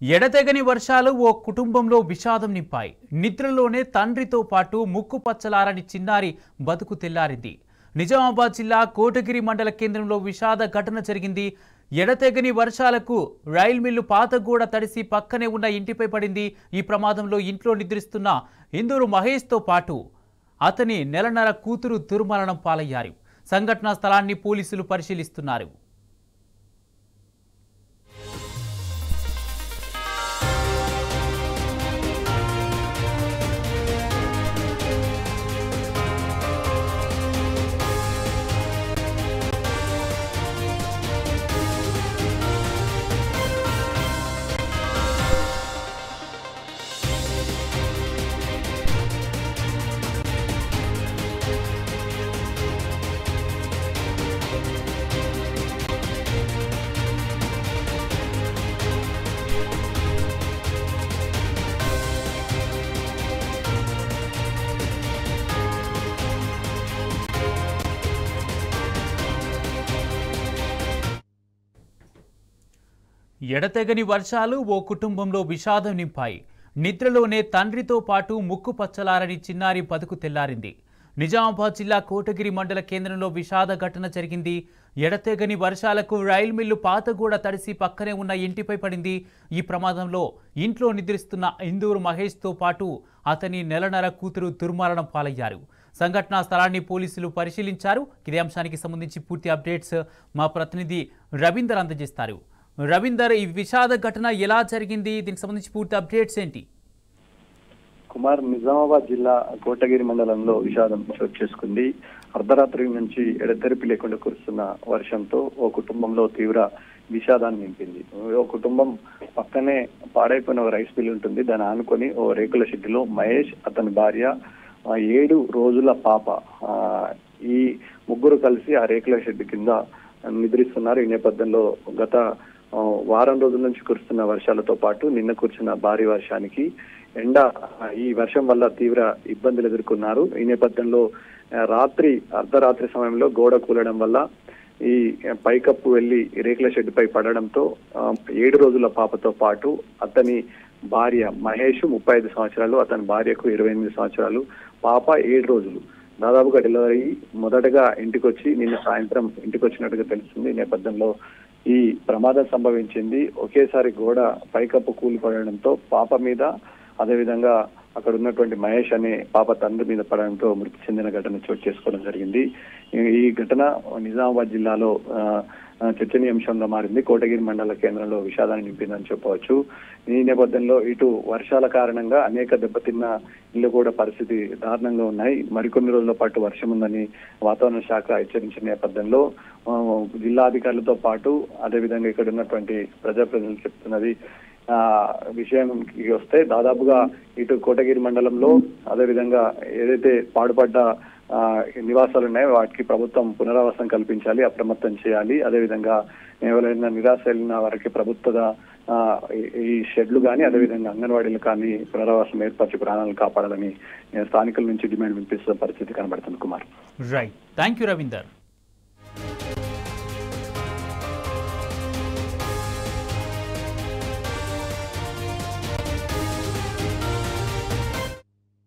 ఎడతెగని వర్షాలు ఓ కుటుంబంలో విషాదం నింపాయి. నిద్రలోనే తండ్రితో పాటు ముక్కు పచ్చలారని చిన్నారి బతుకు తెల్లారింది. నిజామాబాద్ జిల్లా కోటగిరి మండల కేంద్రంలో విషాద ఘటన జరిగింది. ఎడతెగని వర్షాలకు రైల్ మిల్లు పాతగూడ తడిసి పక్కనే ఉన్న ఇంటిపై పడింది. ఈ ప్రమాదంలో ఇంట్లో నిద్రిస్తున్న ఇందూరు మహేష్తో పాటు అతని నెలన్నర కూతురు దుర్మరణం పాలయ్యారు. సంఘటనా స్థలాన్ని పోలీసులు పరిశీలిస్తున్నారు. ఎడతెగని వర్షాలు ఓ కుటుంబంలో విషాదం నింపాయి. నిద్రలోనే తండ్రితో పాటు ముక్కు పచ్చలారని చిన్నారి బతుకు తెల్లారింది. నిజామాబాద్ జిల్లా కోటగిరి మండల కేంద్రంలో విషాద ఘటన జరిగింది. ఎడతెగని వర్షాలకు రైల్ మిల్లు పాతగూడ తడిసి పక్కనే ఉన్న ఇంటిపై పడింది. ఈ ప్రమాదంలో ఇంట్లో నిద్రిస్తున్న ఇందూరు మహేష్తో పాటు అతని నెలన్నర కూతురు దుర్మరణం పాలయ్యారు. సంఘటనా స్థలాన్ని పోలీసులు పరిశీలించారు. ఇదే అంశానికి సంబంధించి పూర్తి అప్డేట్స్ మా ప్రతినిధి రవీందర్ అందజేస్తారు. రవీందర్, ఈ విషాద ఘటన ఎలా జరిగింది? దీనికి సంబంధించి పూర్తి అప్డేట్స్ ఏంటి? కుమార్, నిజామాబాద్ జిల్లా కోటగిరి మండలంలో విషాదం చోటు చేసుకుంది. అర్ధరాత్రి నుంచి ఎడతెరిపి లేకుండా కురుస్తున్న వర్షంతో ఓ కుటుంబంలో తీవ్ర విషాదాన్ని నింపింది. ఓ కుటుంబం పక్కనే పాడైపోయిన ఒక రైస్ మిల్ ఉంటుంది. దాన్ని ఆనుకొని ఓ రేకుల షెడ్డులో మహేష్, అతని భార్య, 7 రోజుల పాప, ఈ ముగ్గురు కలిసి ఆ రేకుల షెడ్ కింద నిద్రిస్తున్నారు. ఈ నేపథ్యంలో గత వారం రోజుల నుంచి కురుస్తున్న వర్షాలతో పాటు నిన్న కురిసిన భారీ వర్షానికి ఈ వర్షం వల్ల తీవ్ర ఇబ్బందులు ఎదుర్కొన్నారు. ఈ నేపథ్యంలో అర్ధరాత్రి సమయంలో గోడ కూలడం వల్ల ఈ పైకప్పు వెళ్లి రేకుల షెడ్ పై పడడంతో 7 రోజుల పాపతో పాటు అతని భార్య మహేష్ 35 సంవత్సరాలు, అతని భార్యకు 28 సంవత్సరాలు, పాప 7 రోజులు దాదాపుగా డెలివరీ మొదటగా నిన్న సాయంత్రం ఇంటికి వచ్చినట్టుగా తెలుస్తుంది. ఈ నేపథ్యంలో ఈ ప్రమాదం సంభవించింది. ఒకేసారి గోడ పైకప్పు కూలిపడడంతో పాప మీద, అదేవిధంగా అక్కడ ఉన్నటువంటి మహేష్ అనే పాప తండ్రి మీద పడడంతో మృతి చెందిన ఘటన చోటు చేసుకోవడం జరిగింది. ఈ ఘటన నిజామాబాద్ జిల్లాలో చర్చనీయాంశంగా మారింది. కోటగిరి మండల కేంద్రంలో విషాదాన్ని నింపిందని చెప్పవచ్చు. ఈ నేపథ్యంలో ఇటు వర్షాల కారణంగా అనేక దెబ్బతిన్న ఇళ్లు కూడా పరిస్థితి దారుణంగా ఉన్నాయి. మరికొన్ని రోజుల పాటు వర్షం ఉందని వాతావరణ శాఖ హెచ్చరించిన నేపథ్యంలో జిల్లాధికారులతో పాటు అదేవిధంగా ఇక్కడ ఉన్నటువంటి ప్రజాప్రతినిధులు చెప్తున్నది విషయానికి వస్తే దాదాపుగా ఇటు కోటగిరి మండలంలో అదేవిధంగా ఏదైతే పాడుపడ్డ నివాసాలు ఉన్నాయో వాటికి ప్రభుత్వం పునరావాసం కల్పించాలి, అప్రమత్తం చేయాలి. అదేవిధంగా ఎవరైనా నిరాశ వెళ్ళిన వారికి ప్రభుత్వ ఈ షెడ్లు కానీ అదేవిధంగా అంగన్వాడీలు కానీ పునరావాసం ఏర్పరిచి ప్రాణాలను కాపాడాలని స్థానికుల నుంచి డిమాండ్ వినిపిస్తున్న పరిస్థితి కనబడుతుంది. Kumar, right, thank you Ravinder.